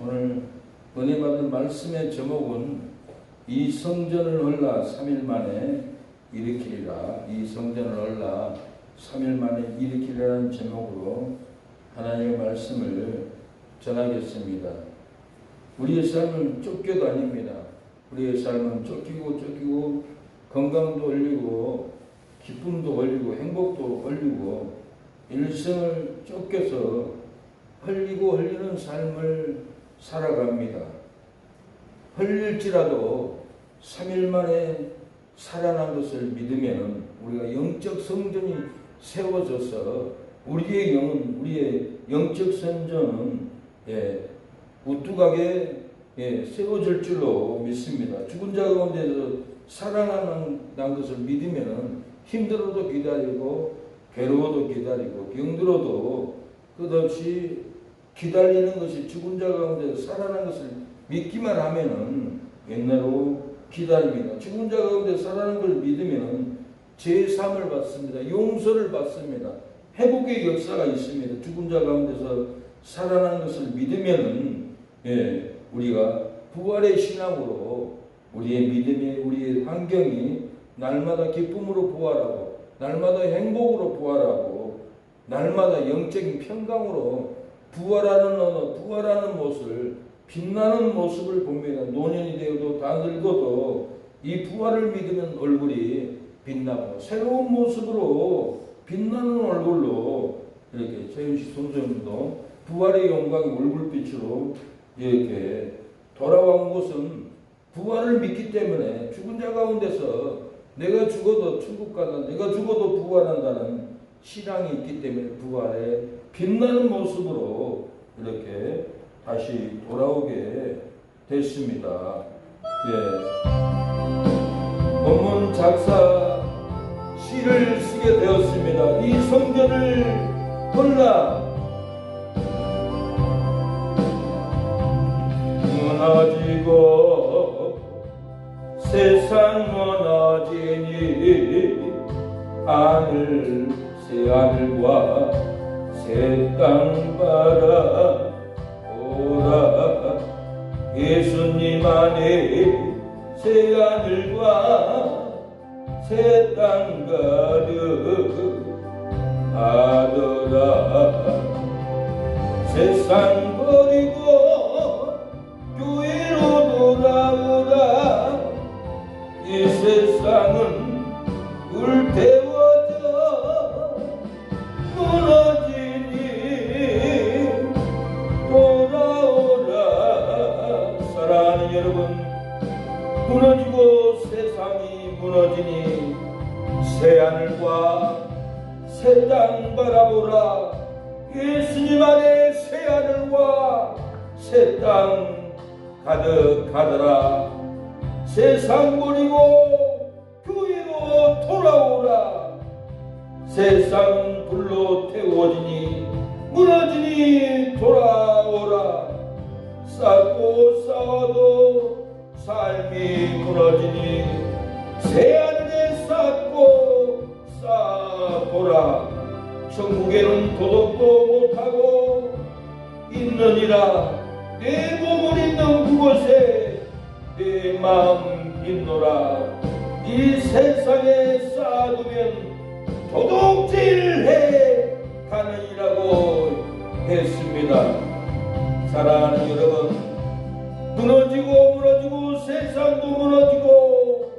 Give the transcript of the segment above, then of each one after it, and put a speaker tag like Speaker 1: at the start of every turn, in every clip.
Speaker 1: 오늘 은혜 받은 말씀의 제목은 이 성전을 헐라 3일 만에 일으키리라. 이 성전을 헐라 3일 만에 일으키리라는 제목으로 하나님의 말씀을 전하겠습니다. 우리의 삶은 쫓겨도 아닙니다. 우리의 삶은 쫓기고 건강도 걸리고 기쁨도 걸리고 행복도 걸리고 일생을 쫓겨서 흘리는 삶을 살아갑니다. 흘릴지라도 3일 만에 살아난 것을 믿으면 우리가 영적 성전이 세워져서 우리의 영은, 우리의 영적 성전은 우뚝하게 세워질 줄로 믿습니다. 죽은 자 가운데서 살아난 것을 믿으면 힘들어도 기다리고 괴로워도 기다리고 병들어도 끝없이 기다리는 것이 죽은 자 가운데서 살아난 것을 믿기만 하면은 옛날로 기다립니다. 죽은 자 가운데 살아난 것을 믿으면 제3을 받습니다. 용서를 받습니다. 회복의 역사가 있습니다. 죽은 자 가운데서 살아난 것을 믿으면은 우리가 부활의 신앙으로 우리의 믿음이, 우리의 환경이 날마다 기쁨으로 부활하고 날마다 행복으로 부활하고 날마다 영적인 평강으로 부활하는 모습을, 빛나는 모습을 봅니다. 노년이 되어도 다 늙어도 이 부활을 믿으면 얼굴이 빛나고 새로운 모습으로 빛나는 얼굴로 이렇게 최윤식 선생님도 부활의 영광의 얼굴빛으로 이렇게 돌아온 것은 부활을 믿기 때문에 죽은 자 가운데서 내가 죽어도 천국 가다, 내가 죽어도 부활한다는 신앙이 있기 때문에 부활의 빛나는 모습으로 이렇게 다시 돌아오게 됐습니다. 본문 작사 시를 쓰게 되었습니다. 이 성전을 헐라 무너지고 세상 무너지니 하늘 새하늘과 새 땅 바라보라. 예수님 안에 새하늘과 새 땅 가득하더라. 세상 버리고 교회로 돌아오라. 이 세상은 불태워져 무너지니 돌아오라. 사랑하는 여러분, 무너지고 세상이 무너지니 새하늘과 새 땅 바라보라. 예수님 안에 새하늘과 새 땅 가득하더라. 세상 버리고 교회로 돌아오라. 세상은 불로 태워지니 무너지니 돌아오라. 쌓고 쌓아도 삶이 무너지니 새하늘에 쌓고 쌓아보라. 천국에는 도덕도 못하고 있느니라. 내 몸을 있는 그곳에 내 마음 있노라. 이 세상에 쌓아두면 도둑질해 가느니라고 했습니다. 사랑하는 여러분, 무너지고 세상도 무너지고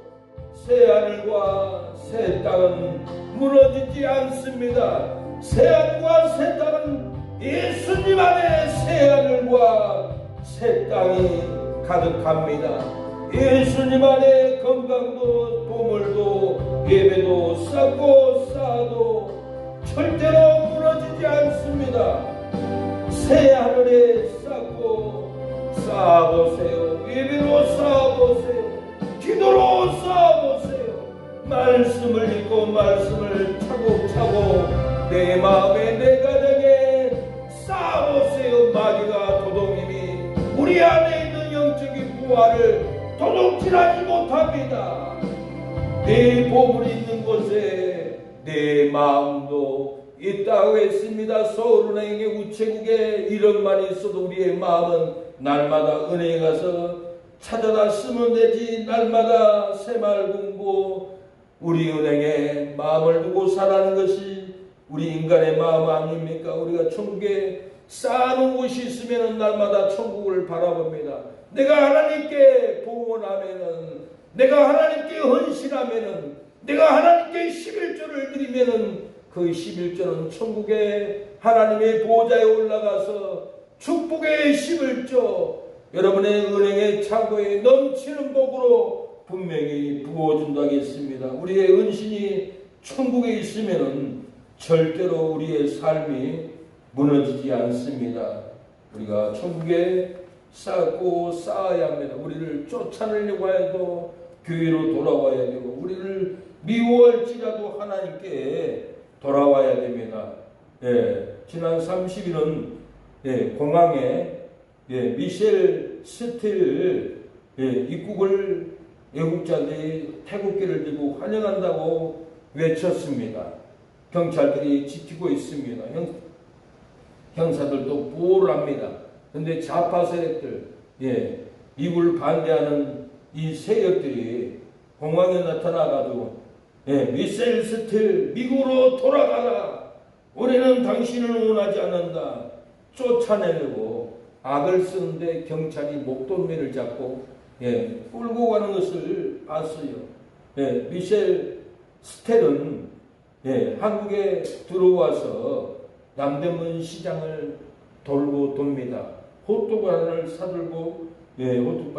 Speaker 1: 새하늘과 새 땅은 무너지지 않습니다. 새하늘과 새 땅은 예수님 안에 새하늘과 새 땅이 가득합니다. 예수님 안에 건강도 보물도 예배도 쌓고 쌓아도 절대로 무너지지 않습니다. 새하늘에 쌓고 쌓아보세요. 예배로 쌓아보세요. 기도로 쌓아보세요. 말씀을 읽고 말씀을 차곡차곡 내 마음에 내 가정에 쌓아보세요. 마귀가 도둑님이 우리 안에 있는 영적인 부활을 도둑질하지 못합니다. 내 보물이 있는 곳에 내 마음도 있다고 했습니다. 서울은행의 우체국에 1억만 있어도 우리의 마음은 날마다 은행에 가서 찾아다 쓰면 되지. 날마다 새마을금고 우리 은행에 마음을 두고 살아가는 것이 우리 인간의 마음 아닙니까? 우리가 천국에 쌓아놓은 곳이 있으면 날마다 천국을 바라봅니다. 내가 하나님께 봉헌하면은, 내가 하나님께 헌신하면은, 내가 하나님께 11조를 드리면은 그 11조는 천국에 하나님의 보좌에 올라가서 축복의 11조 여러분의 은행의 창고에 넘치는 복으로 분명히 부어준다고 했습니다. 우리의 은신이 천국에 있으면은 절대로 우리의 삶이 무너지지 않습니다. 우리가 천국에 쌓고 쌓아야 합니다. 우리를 쫓아내려고 해도 교회로 돌아와야 되고, 우리를 미워할지라도 하나님께 돌아와야 됩니다. 지난 30일은 공항에 미셸 스틸 입국을 애국자들이 태국기를 들고 환영한다고 외쳤습니다. 경찰들이 지키고 있습니다. 형사들도 보호를 합니다. 그런데 좌파 세력들, 미국을 반대하는 이 세력들이 공항에 나타나가지고 미셸 스틸 미국으로 돌아가라. 우리는 당신을 원하지 않는다. 쫓아내려고 악을 쓰는데 경찰이 목덜미를 잡고 끌고 가는 것을 봤어요. 미셸 스텔은 한국에 들어와서 남대문 시장을 돌고 돕니다. 호떡 하나를 사들고 호떡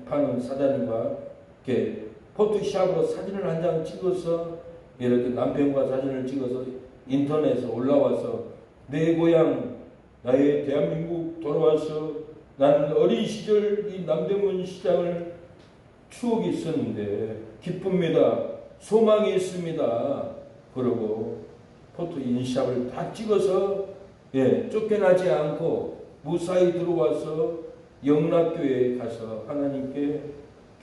Speaker 1: 파는 사장님과 이렇게 포토샵으로 사진을 한 장 찍어서 이렇게 남편과 사진을 찍어서 인터넷에 올라와서 내 고향 나의 대한민국 돌아와서 나는 어린 시절 이 남대문 시장을 추억이 있었는데 기쁩니다. 소망이 있습니다. 그러고 포토 인샵을 다 찍어서 쫓겨나지 않고 무사히 들어와서 영락교회에 가서 하나님께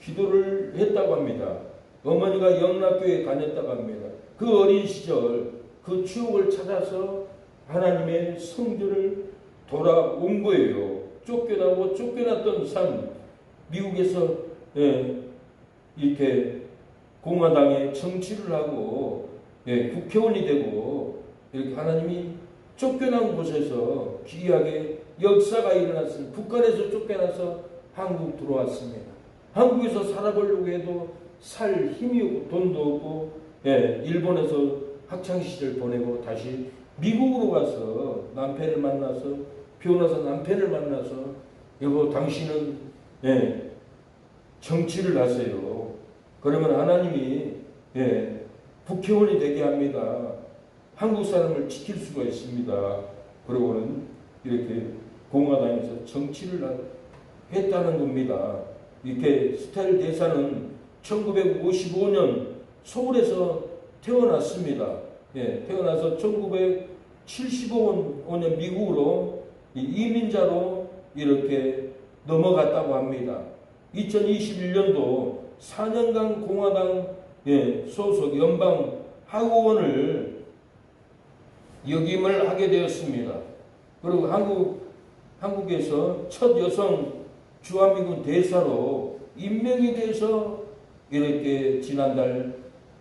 Speaker 1: 기도를 했다고 합니다. 어머니가 영락교회에 다녔다고 합니다. 그 어린 시절 그 추억을 찾아서 하나님의 성전을 돌아온 거예요. 쫓겨나고 쫓겨났던 삶, 미국에서 이렇게 공화당에 정치를 하고 국회의원이 되고 이렇게 하나님이 쫓겨난 곳에서 기이하게 역사가 일어났습니다. 북한에서 쫓겨나서 한국 들어왔습니다. 한국에서 살아보려고 해도 살 힘이 없고 돈도 없고 일본에서 학창시절 보내고 다시 미국으로 가서 남편을 만나서 변호사 남편을 만나서 여보 당신은 정치를 하세요. 그러면 하나님이 국회의원이 되게 합니다. 한국 사람을 지킬 수가 있습니다. 그러고는 이렇게 공화당에서 정치를 했다는 겁니다. 이렇게 스텔 대사는 1955년 서울에서 태어났습니다. 태어나서 1975년 미국으로 이민자로 이렇게 넘어갔다고 합니다. 2021년도 4년간 공화당 소속 연방 하원을 역임을 하게 되었습니다. 그리고 한국에서 첫 여성 주한미군 대사로 임명이 돼서 이렇게 지난달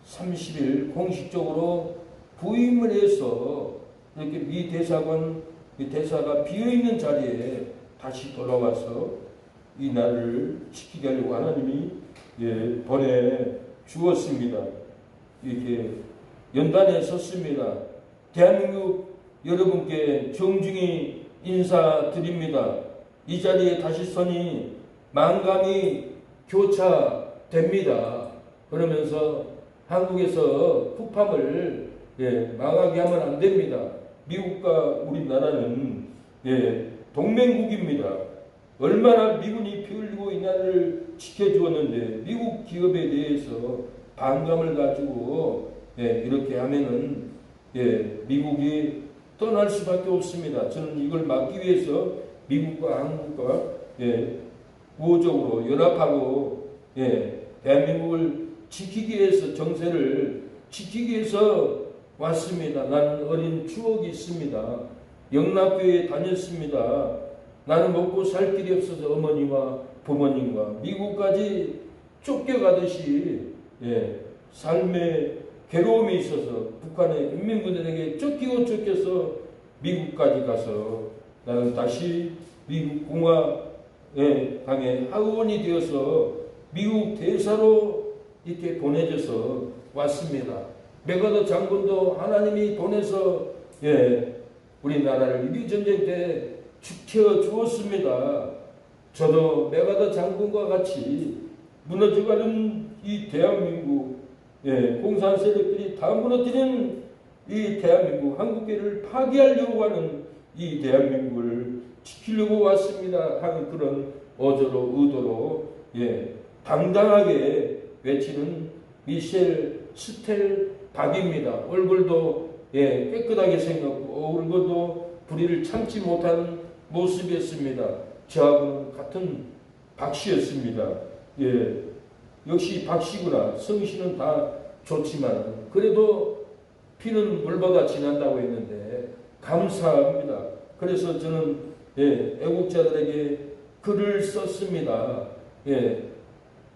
Speaker 1: 30일 공식적으로 부임을 해서 이렇게 미 대사가 비어있는 자리에 다시 돌아와서 이 나라를 지키게 하려고 하나님이 보내주었습니다. 이렇게 연단에 섰습니다. 대한민국 여러분께 정중히 인사드립니다. 이 자리에 다시 서니 만감이 교차됩니다. 그러면서 한국에서 푸팜을 망하게 하면 안 됩니다. 미국과 우리나라는 동맹국입니다. 얼마나 미군이 피 흘리고 이 나라를 지켜주었는데 미국 기업에 대해서 반감을 가지고 이렇게 하면은 미국이 떠날 수밖에 없습니다. 저는 이걸 막기 위해서 미국과 한국과 우호적으로 연합하고 대한민국을 지키기 위해서 정세를 지키기 위해서 왔습니다. 나는 어린 추억이 있습니다. 영락교회에 다녔습니다. 나는 먹고 살 길이 없어서 어머니와 부모님과 미국까지 쫓겨가듯이 삶의 괴로움이 있어서 북한의 인민군들에게 쫓겨서 미국까지 가서 나는 다시 미국 공화당의 하원이 되어서 미국 대사로 이렇게 보내져서 왔습니다. 맥아더 장군도 하나님이 보내서 우리나라를 미전쟁 때 지켜 주었습니다. 저도 맥아더 장군과 같이 무너져가는 이 대한민국 공산 세력들이 다 무너뜨리는 이 대한민국 한국교회를 파괴하려고 하는 이 대한민국을 지키려고 왔습니다 하는 그런 어조로 의도로 당당하게 외치는 미셸 스텔박입니다. 얼굴도 깨끗하게 생겼고 얼굴도 불의를 참지 못하는 모습이었습니다. 저하고는 같은 박씨였습니다. 역시 박씨구나. 성씨는 다 좋지만 그래도 피는 물보다 진한다고 했는데 감사합니다. 그래서 저는 애국자들에게 글을 썼습니다.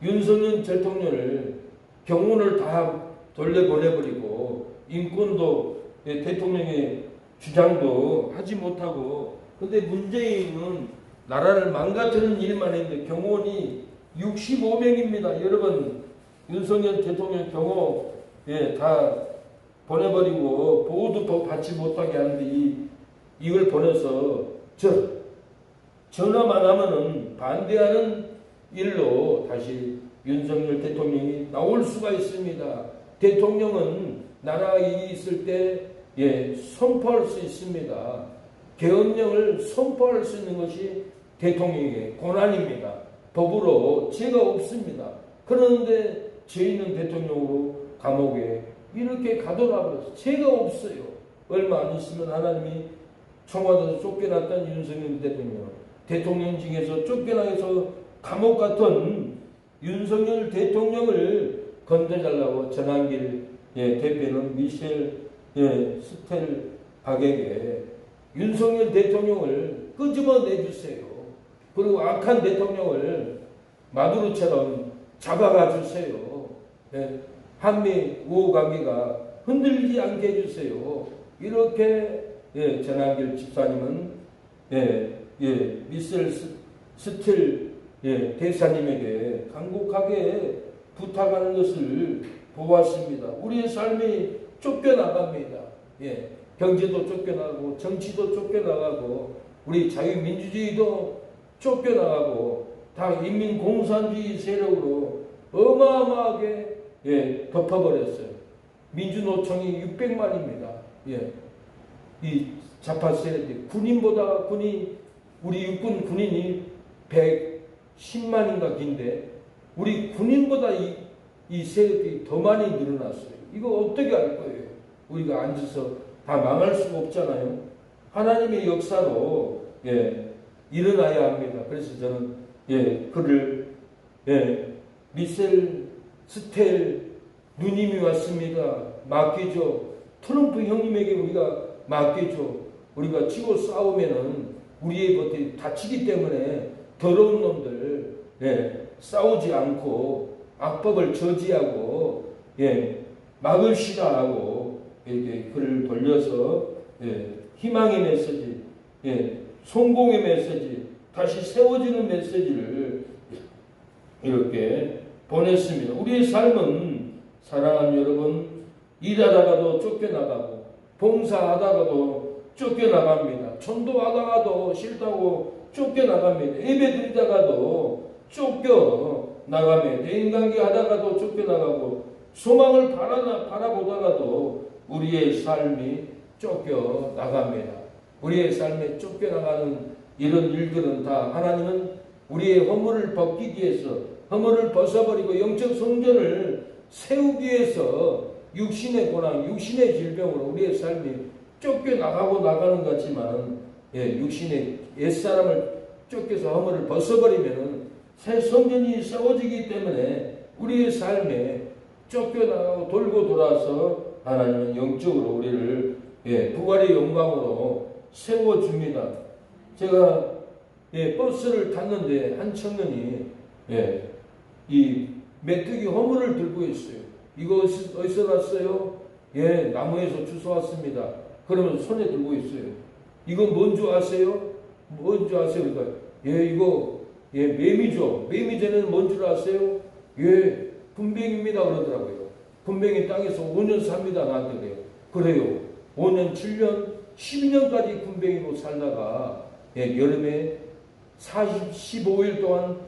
Speaker 1: 윤석열 대통령을 경호를 다 돌려보내버리고 인권도 대통령의 주장도 하지 못하고 근데 문재인은 나라를 망가뜨리는 일만 했는데 경호원이 65명입니다. 여러분 윤석열 대통령 경호 다 보내버리고 보호도 받지 못하게 하는데 이걸 보내서 전화만 하면은 반대하는 일로 다시 윤석열 대통령이 나올 수가 있습니다. 대통령은 나라 일이 있을 때 선포할 수 있습니다. 계엄령을 선포할 수 있는 것이 대통령의 권한입니다. 법으로 죄가 없습니다. 그런데 죄 있는 대통령으로 감옥에 이렇게 가둬놔버렸어요. 죄가 없어요. 얼마 안 있으면 하나님이 청와대에서 쫓겨났던 윤석열 대통령직에서 쫓겨나서 감옥 같은 윤석열 대통령을 건져달라고 전한길 대표는 미셸 스텔박에게 윤석열 대통령을 끄집어내주세요. 그리고 악한 대통령을 마두로처럼 잡아가 주세요. 한미 우호관계가 흔들리지 않게 해주세요. 이렇게 전한길 집사님은 미셸 스틸 대사님에게 간곡하게 부탁하는 것을 보았습니다. 우리의 삶이 쫓겨나갑니다. 경제도 쫓겨나가고 정치도 쫓겨나가고 우리 자유민주주의도 쫓겨나가고 다 인민공산주의 세력으로 어마어마하게 덮어버렸어요. 민주노총이 600만입니다. 이 좌파 세력이 군인보다 우리 육군 군인이 110만인가 긴데 우리 군인보다 이 세력이 더 많이 늘어났어요. 이거 어떻게 할 거예요? 우리가 앉아서 다 망할 수가 없잖아요. 하나님의 역사로 일어나야 합니다. 그래서 저는 글을 미셸 스텔 누님이 왔습니다. 맡기죠. 트럼프 형님에게 우리가 맡기죠. 우리가 치고 싸우면은 우리의 것들이 다치기 때문에 더러운 놈들 싸우지 않고 악법을 저지하고 막읍시다 하고 이렇게 글을 돌려서 희망의 메시지, 성공의 메시지, 다시 세워지는 메시지를 이렇게 보냈습니다. 우리의 삶은 사랑하는 여러분 일하다가도 쫓겨나가고 봉사하다가도 쫓겨나갑니다. 전도하다가도 싫다고 쫓겨나갑니다. 예배드리다가도 쫓겨나갑니다. 대인관계 하다가도 쫓겨나가고 소망을 바라보다가도 우리의 삶이 쫓겨나갑니다. 우리의 삶에 쫓겨나가는 이런 일들은 다 하나님은 우리의 허물을 벗기기 위해서 허물을 벗어버리고 영적 성전을 세우기 위해서 육신의 고난, 육신의 질병으로 우리의 삶이 쫓겨나가고 나가는 것 같지만 육신의 옛사람을 쫓겨서 허물을 벗어버리면 새 성전이 세워지기 때문에 우리의 삶에 쫓겨나가고 돌고 돌아서 하나님은 영적으로 우리를 부활의 영광으로 세워줍니다. 제가 버스를 탔는데 한 청년이 이 메뚜기 허물을 들고 있어요. 이거 어디서 났어요? 나무에서 주워왔습니다. 그러면 손에 들고 있어요. 이거 뭔 줄 아세요? 뭔 줄 아세요? 그러니까 이거 매미죠. 매미새는 뭔 줄 아세요? 분뱅입니다 그러더라고요. 분뱅이 땅에서 5년 삽니다 나한테 그래요. 5년, 7년, 12년까지 분뱅이로 살다가 여름에 15일 동안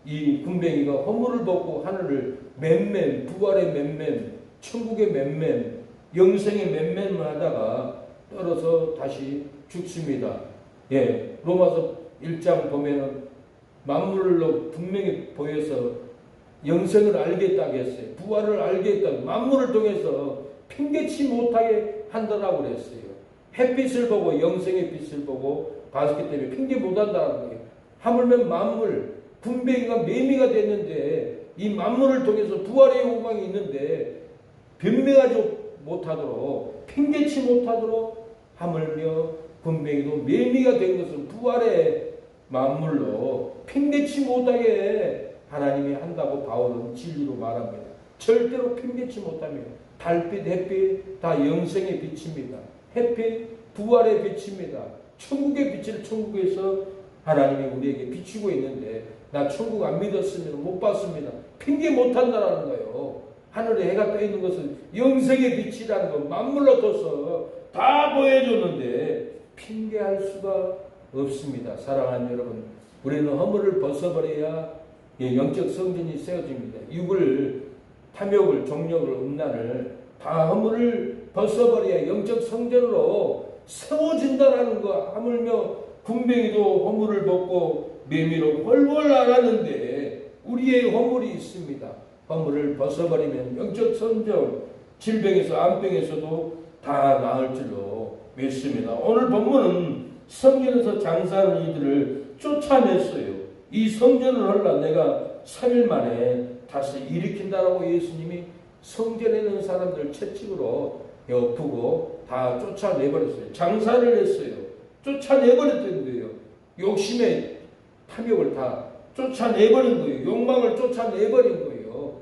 Speaker 1: 이 분뱅이가 허물을 벗고 하늘을 맴맴, 부활의 맴맴, 천국의 맴맴, 영생의 맴맴을 하다가 떨어져 다시 죽습니다. 로마서 1장 보면 만물로 분명히 보여서 영생을 알겠다고 했어요. 부활을 알겠다고 만물을 통해서 핑계치 못하게 한다라고 그랬어요. 햇빛을 보고 영생의 빛을 보고 봤기 때문에 핑계 못한다는 거예요. 하물며 만물, 분뱅이가 매미가 됐는데 이 만물을 통해서 부활의 영광이 있는데 변명하지 못하도록 핑계치 못하도록 하물며 분뱅이도 매미가 된 것은 부활의 만물로 핑계치 못하게 하나님이 한다고 바울은 진리로 말합니다. 절대로 핑계치 못합니다. 달빛, 햇빛 다 영생의 빛입니다. 햇빛, 부활의 빛입니다. 천국의 빛을 천국에서 하나님이 우리에게 비추고 있는데 나 천국 안 믿었으면 못 봤습니다. 핑계 못한다라는 거예요. 하늘에 해가 떠 있는 것은 영생의 빛이라는 거 만물로 떠서 다 보여줬는데 핑계할 수가 없습니다. 사랑하는 여러분, 우리는 허물을 벗어버려야 영적 성전이 세워집니다. 육을, 탐욕을, 정욕을, 음란을 다 허물을 벗어버려야 영적 성전으로 세워진다라는 거. 하물며 군뱅이도 허물을 벗고 매미로 훨훨 날았는데 우리의 허물이 있습니다. 허물을 벗어버리면 영적 성전, 질병에서 암병에서도 다 나을 줄로 믿습니다. 오늘 본문은 성전에서 장사하는 이들을 쫓아냈어요. 이 성전을 헐라 내가 3일 만에 다시 일으킨다라고 예수님이 성전에 있는 사람들 채찍으로 엎고 다 쫓아내버렸어요. 장사를 했어요. 쫓아내버렸던 거예요. 욕심의 탐욕을 다 쫓아내버린 거예요. 욕망을 쫓아내버린 거예요.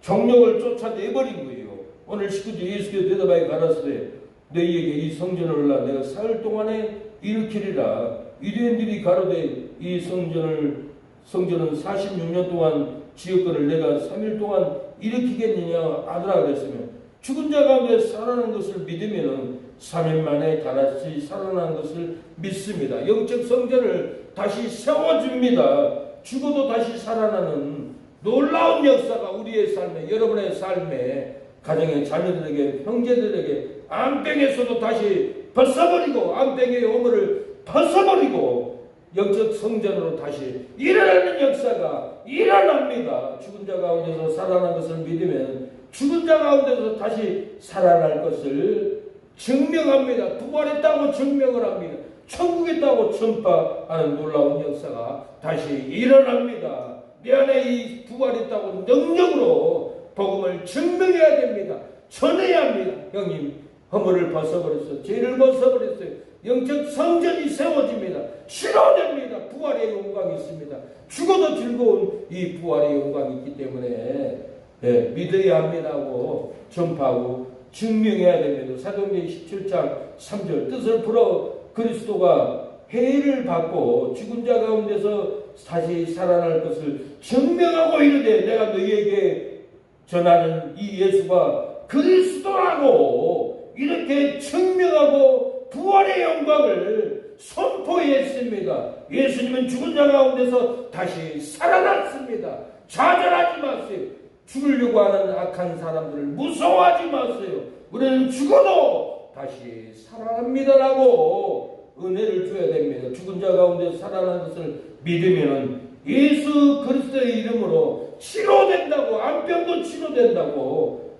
Speaker 1: 정욕을 쫓아내버린 거예요. 오늘 식구들 예수께서 대답하여 가라사대 너희에게 이 성전을 올라 내가 사흘 동안에 일으키리라. 유대인들이 가로되 이 성전은 46년 동안 지었거늘 내가 3일 동안 일으키겠느냐 하더라 그랬으면 죽은 자 가운데 살아난 것을 믿으면 3일 만에 다시 살아난 것을 믿습니다. 영적 성전을 다시 세워줍니다. 죽어도 다시 살아나는 놀라운 역사가 우리의 삶에, 여러분의 삶에, 가정의 자녀들에게, 형제들에게 암병에서도 다시 벗어버리고 암병의 허물을 벗어버리고 영적 성전으로 다시 일어나는 역사가 일어납니다. 죽은 자 가운데서 살아난 것을 믿으면 죽은 자 가운데서 다시 살아날 것을 증명합니다. 부활했다고 증명을 합니다. 천국에 있다고 전파하는 놀라운 역사가 다시 일어납니다. 내 안에 이 부활했다고 능력으로 복음을 증명해야 됩니다. 전해야 합니다. 형님, 허물을 벗어버렸어요. 죄를 벗어버렸어요. 영적 성전이 세워집니다. 치료됩니다. 부활의 영광이 있습니다. 죽어도 즐거운 이 부활의 영광이 있기 때문에 믿어야 합니다고 전파하고 증명해야 됩니다. 사도행전 17장 3절 뜻을 풀어 그리스도가 해를 받고 죽은 자 가운데서 다시 살아날 것을 증명하고 이르되 내가 너희에게 전하는 이 예수가 그리스도라고 이렇게 증명하고 부활의 영광을 선포했습니다. 예수님은 죽은 자 가운데서 다시 살아났습니다. 좌절하지 마세요. 죽으려고 하는 악한 사람들을 무서워하지 마세요. 우리는 죽어도 다시 살아납니다라고 은혜를 줘야 됩니다. 죽은 자 가운데 살아난 것을 믿으면 예수 그리스도의 이름으로 치료된다고, 암병도 치료된다고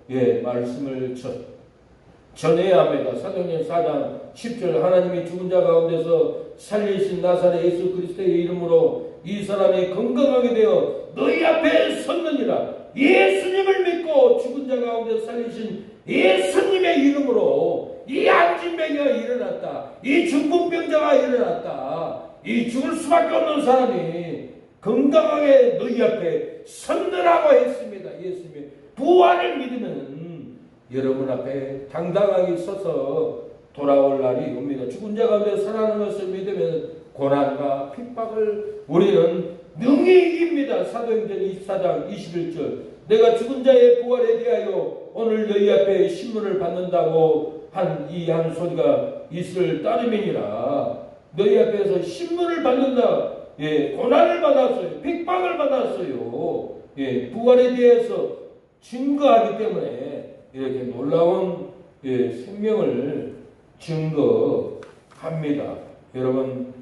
Speaker 1: 말씀을 전해야 합니다. 사도행전 4장 10절 하나님이 죽은 자 가운데서 살리신 나사렛 예수 그리스도의 이름으로 이 사람이 건강하게 되어 너희 앞에 섰느니라. 예수님을 믿고 죽은 자 가운데서 살리신 예수님의 이름으로 이 안진병이가 일어났다. 이 중풍병자가 일어났다. 이 죽을 수밖에 없는 사람이 건강하게 너희 앞에 선느라고 했습니다. 예수님의 부활을 믿으면 여러분 앞에 당당하게 서서 돌아올 날이 옵니다. 죽은 자 가운데 살아나는 것을 믿으면 고난과 핍박을 우리는 능히 이깁니다. 사도행전 24장 21절 내가 죽은 자의 부활에 대하여 오늘 너희 앞에 신문을 받는다고 한 이 한 소리가 있을 따름이니라. 너희 앞에서 신문을 받는다. 고난을 받았어요. 핍박을 받았어요. 부활에 대해서 증거하기 때문에 이렇게 놀라운 생명을 증거합니다. 여러분,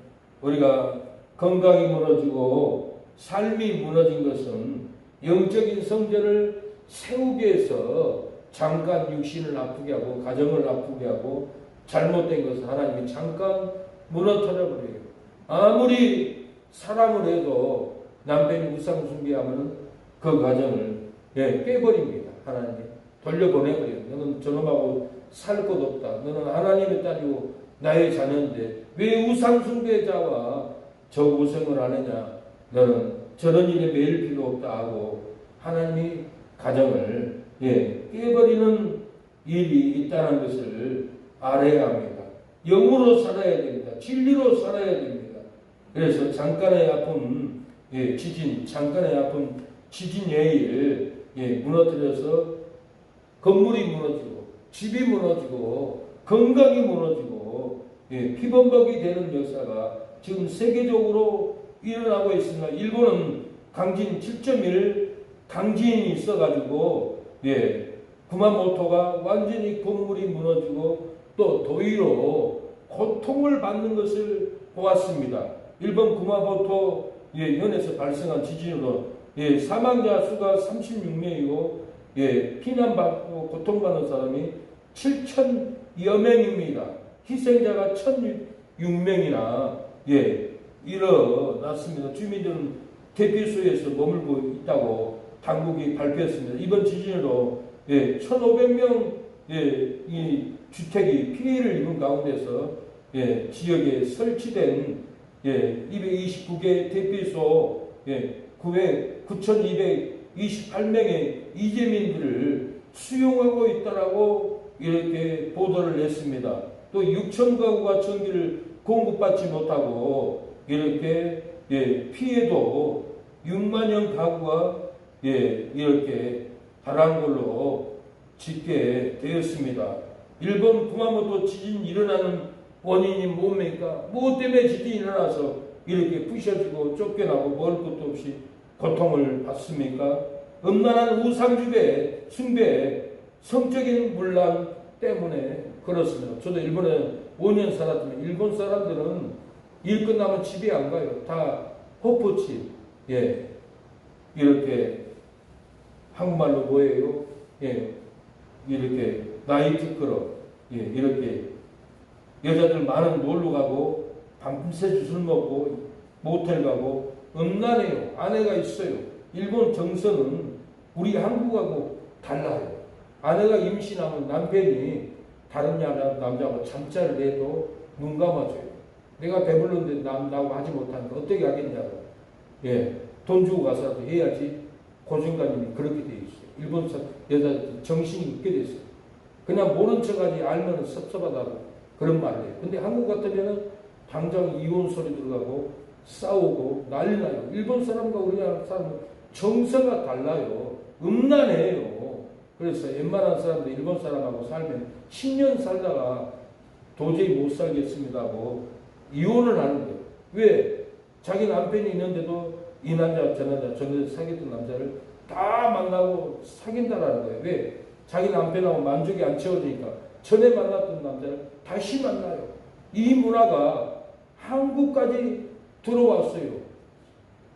Speaker 1: 우리가 건강이 무너지고 삶이 무너진 것은 영적인 성전을 세우기 위해서 잠깐 육신을 아프게 하고 가정을 아프게 하고 잘못된 것을 하나님이 잠깐 무너뜨려 버려요. 아무리 사랑을 해도 남편이 우상 숭배하면 그 가정을 깨버립니다. 하나님이 돌려보내버려요. 너는 저놈하고 살 것 없다. 너는 하나님의 딸이고 나의 자녀인데 왜 우상 숭배자와 저 고생을 하느냐. 너는 저런 일에 매일 필요 없다 하고 하나님이 가정을 깨버리는 일이 있다는 것을 알아야 합니다. 영으로 살아야 됩니다. 진리로 살아야 됩니다. 그래서 잠깐의 아픈 잠깐의 아픈 지진 예일 무너뜨려서 건물이 무너지고 집이 무너지고 건강이 무너지고 피범벅이 되는 역사가 지금 세계적으로 일어나고 있습니다. 일본은 강진 7.1 강진이 있어가지고 구마모토가 완전히 건물이 무너지고 또 더위로 고통을 받는 것을 보았습니다. 일본 구마모토 현에서 발생한 지진으로 사망자 수가 36명이고 피난받고 고통받는 사람이 7,000여 명입니다. 희생자가 1,006명이나 일어났습니다. 주민들은 대피소에서 머물고 있다고 당국이 발표했습니다. 이번 지진으로 1,500명 이 주택이 피해를 입은 가운데서 지역에 설치된 229개 대피소 9,228명의 이재민들을 수용하고 있다라고 이렇게 보도를 했습니다. 또 6,000가구가 전기를 공급받지 못하고 이렇게 피해도 6만여 가구가 이렇게 달한 걸로 집계 되었습니다. 일본 구마모토 지진 일어나는 원인이 뭡니까? 무엇 때문에 지진이 일어나서 이렇게 부셔지고 쫓겨나고 먹을 것도 없이 고통을 받습니까? 음란한 우상주배, 숭배, 성적인 문란 때문에 그렇습니다. 저도 일본에 5년 살았지만 일본 사람들은 일 끝나면 집에 안 가요. 다 호포집. 이렇게 한국말로 뭐예요? 이렇게 나이트클럽. 이렇게 여자들 많은 놀러 가고 밤새 술 먹고 모텔 가고 음란해요. 아내가 있어요. 일본 정서는 우리 한국하고 달라요. 아내가 임신하면 남편이 다른 남자하고 잠자를 해도 눈 감아줘요. 내가 배불렀는데 나하고 하지 못하니까 어떻게 하겠냐고. 돈 주고 가서라도 해야지. 고정관념이 그렇게 돼 있어요. 일본 여자 정신이 있게 됐어요. 그냥 모른 척하지 알면 섭섭하다고 그런 말을 해요. 근데 한국 같으면 당장 이혼 소리 들어가고 싸우고 난리 나요. 일본 사람과 우리나라 사람은 정서가 달라요. 음란해요. 그래서 웬만한 사람들 일본 사람하고 살면 10년 살다가 도저히 못 살겠습니다 하고 이혼을 하는 거예요. 왜? 자기 남편이 있는데도 이 남자 저 남자 전에 사귀었던 남자를 다 만나고 사귄다라는 거예요. 왜? 자기 남편하고 만족이 안 채워지니까 전에 만났던 남자를 다시 만나요. 이 문화가 한국까지 들어왔어요.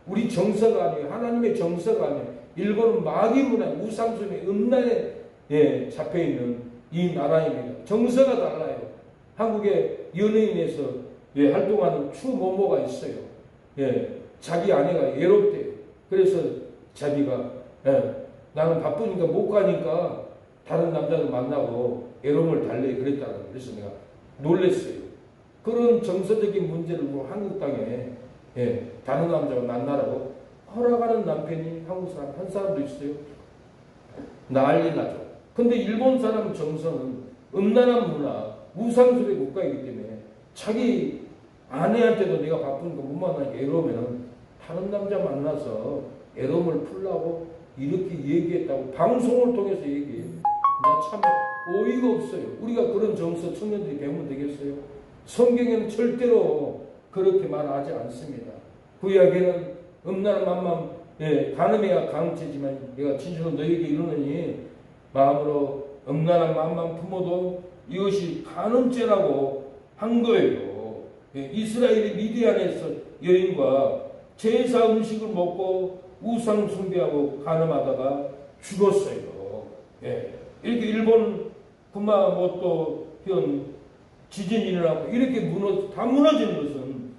Speaker 1: 우리 정서가 아니에요. 하나님의 정서가 아니에요. 일본은 마귀 문화, 우상숭배, 음란에 잡혀있는 이 나라입니다. 정서가 달라요. 한국의 연예인에서 활동하는 추 모모가 있어요. 자기 아내가 외롭대요. 그래서 자기가 나는 바쁘니까 못 가니까 다른 남자를 만나고 외로움을 달래 그랬다는 거예요. 그래서 내가 놀랬어요. 그런 정서적인 문제를 한국 땅에 다른 남자가 만나라고 허락하는 남편이 한국 사람 한 사람도 있어요. 난리 나죠. 근데 일본 사람 정서는 음란한 문화, 우상숭배 국가이기 때문에 자기 아내한테도 내가 바쁘니까 못 만나니까 외로우면 다른 남자 만나서 외로움을 풀라고 이렇게 얘기했다고 방송을 통해서 얘기해요. 나 참 어이가 없어요. 우리가 그런 정서 청년들이 배우면 되겠어요? 성경에는 절대로 그렇게 말하지 않습니다. 구약에는 음란한 맘만 간음해야 강죄지만 내가 진실로 너에게 이르노니 마음으로 음란한 맘만 품어도 이것이 간음죄라고 한 거예요. 이스라엘이 미디안에서 여인과 제사 음식을 먹고 우상 숭배하고 간음하다가 죽었어요. 이렇게 일본 군마 또 현 지진이 일어나고 이렇게 다 무너지는 것은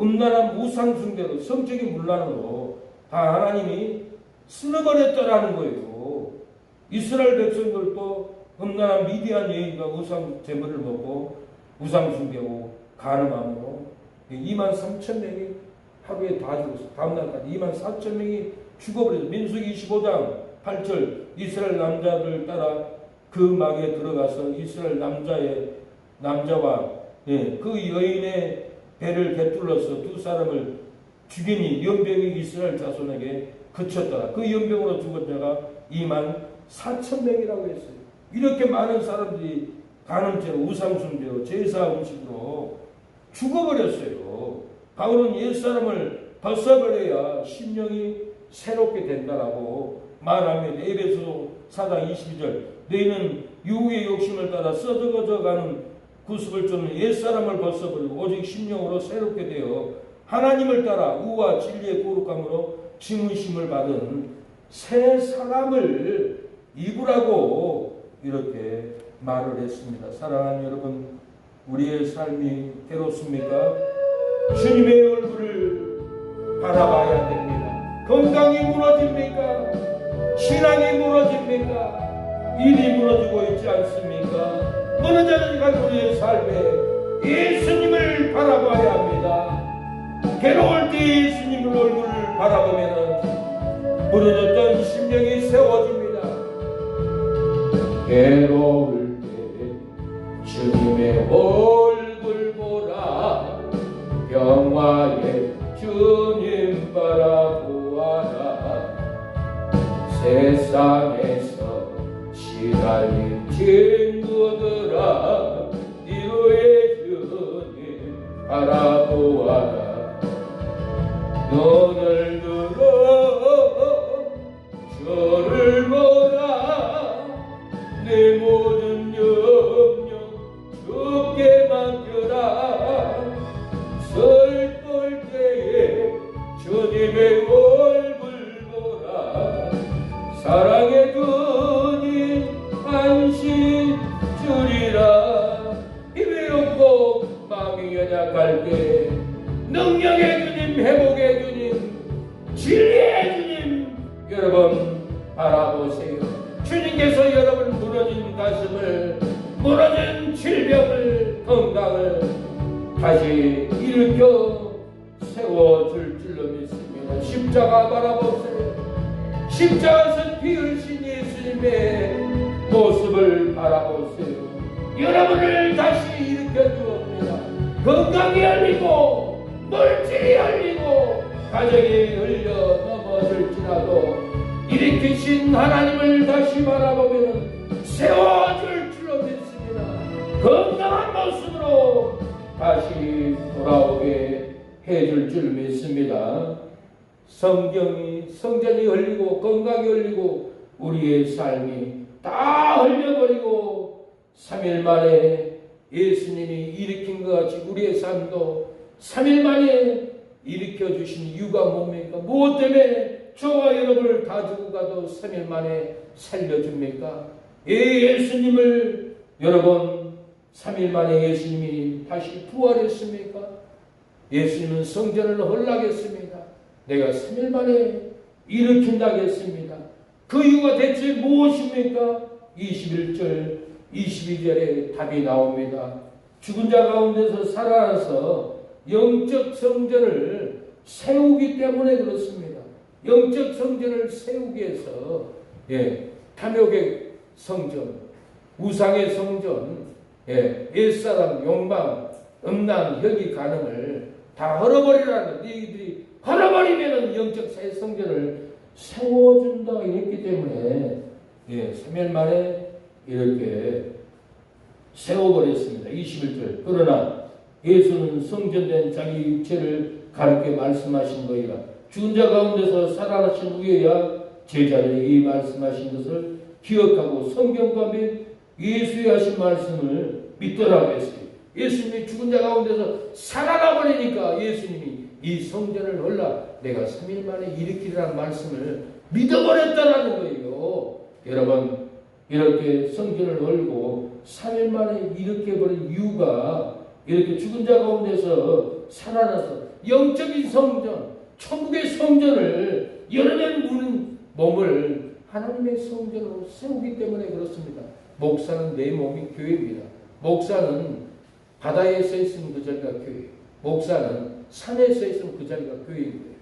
Speaker 1: 음란한 우상 숭배로 성적인 문란으로 다 하나님이 쓸어버렸다라는 거예요. 이스라엘 백성들도 음란한 미디안 여인과 우상 제물을 먹고 우상 숭배하고 간음함으로 23,000명이 하루에 다 죽었어요. 다음날까지 24,000명이 죽어버렸어요. 민수기 25장 8절 이스라엘 남자들 따라 그 막에 들어가서 이스라엘 남자와 그 여인의 배를 개뚫러서 두 사람을 죽이니 연병이 이스라엘 자손에게 그쳤더라. 그 연병으로 죽은 자가 24,000명이라고 했어요. 이렇게 많은 사람들이 간음죄로 우상숭배로 제사 음식으로 죽어버렸어요. 바울은 옛사람을 벗어버려야 심령이 새롭게 된다라고 말합니다. 에베소 4장 22절 너희는 유혹의 욕심을 따라 썩어져가는 구습을 쫓는 옛사람을 벗어버리고 오직 심령으로 새롭게 되어 하나님을 따라 우와 진리의 거룩함으로 지으심을 받은 새 사람을 입으라고 이렇게 말을 했습니다. 사랑하는 여러분, 우리의 삶이 괴롭습니까? 주님의 얼굴을 바라봐야 됩니다. 건강이 무너집니까? 신앙이 무너집니까? 일이 무너지고 있지 않습니까? 무너져는 우리의 삶에 예수님을 바라봐야 합니다. 괴로울 때 예수님의 얼굴을 바라보면 무너졌던 심령이 세워집니다. 괴로울 때 주님의 얼굴 보라. 영화의 주님 바라보아라. 세상에서 시달린 친구들아 위로의 주님 바라보아라. 눈을 들어 저를 보라. 내 모든 염려 주께 맡겨라. 슬플 때에 주님의 얼굴 보라. 사랑의 주님 안식 주리라. 힘이 없고 마음이 연약할 때 능력의 주님, 회복의 주님, 진리의 주님 여러분 바라보세요. 주님께서 여러분 무너진 가슴을, 무너진 질병을, 건강을 다시 일으켜 세워줄 줄로 믿습니다. 십자가 바라보세요. 십자가에서 피 흘리신 예수님의 모습을 바라보세요. 여러분을 다시 일으켜 주옵니다. 건강이 열리고 물질이 열리고 가정이 열려 넘어질지라도 일으키신 하나님을 다시 바라보면 세워줄 줄로 믿습니다. 건강한 모습으로 다시 돌아오게 해줄 줄 믿습니다. 성전이 열리고 건강이 열리고 우리의 삶이 다 흘려버리고 3일 만에 예수님이 일으킨 것 같이 우리의 삶도 3일 만에 일으켜 주신 이유가 뭡니까? 무엇 때문에 저와 여러분을 다 주고 가도 3일 만에 살려줍니까? 예수님을 여러분 3일 만에 예수님이 다시 부활했습니까? 예수님은 성전을 헐락했습니다. 내가 3일 만에 일으킨다겠습니다. 그 이유가 대체 무엇입니까? 21절, 22절에 답이 나옵니다. 죽은 자 가운데서 살아나서 영적 성전을 세우기 때문에 그렇습니다. 영적 성전을 세우기 위해서 탐욕의 성전, 우상의 성전, 옛사람, 욕망, 음란, 혈기, 간음을 다 헐어버리라는, 너희들이 헐어버리면 영적 새 성전을 세워준다 했기 때문에 3일 만에 이렇게 세워버렸습니다. 21절. 그러나 예수는 성전된 자기 육체를 가르쳐 말씀하신 거이라. 죽은 자 가운데서 살아나신 후에야 제자들이 이 말씀하신 것을 기억하고 성경과 및 예수의 하신 말씀을 믿더라고 했어요. 예수님이 죽은 자 가운데서 살아나 버리니까 예수님이 이 성전을 헐라 내가 3일 만에 일으키라는 말씀을 믿어버렸다라는 거예요. 여러분, 이렇게 성전을 헐고 3일 만에 일으켜버린 이유가 이렇게 죽은 자 가운데서 살아나서 영적인 성전, 천국의 성전을 여러 명 무는 몸을 하나님의 성전으로 세우기 때문에 그렇습니다. 목사는 내 몸이 교회입니다. 목사는 바다에 서 있으면 그 자리가 교회예요. 목사는 산에 서 있으면 그 자리가 교회입니다.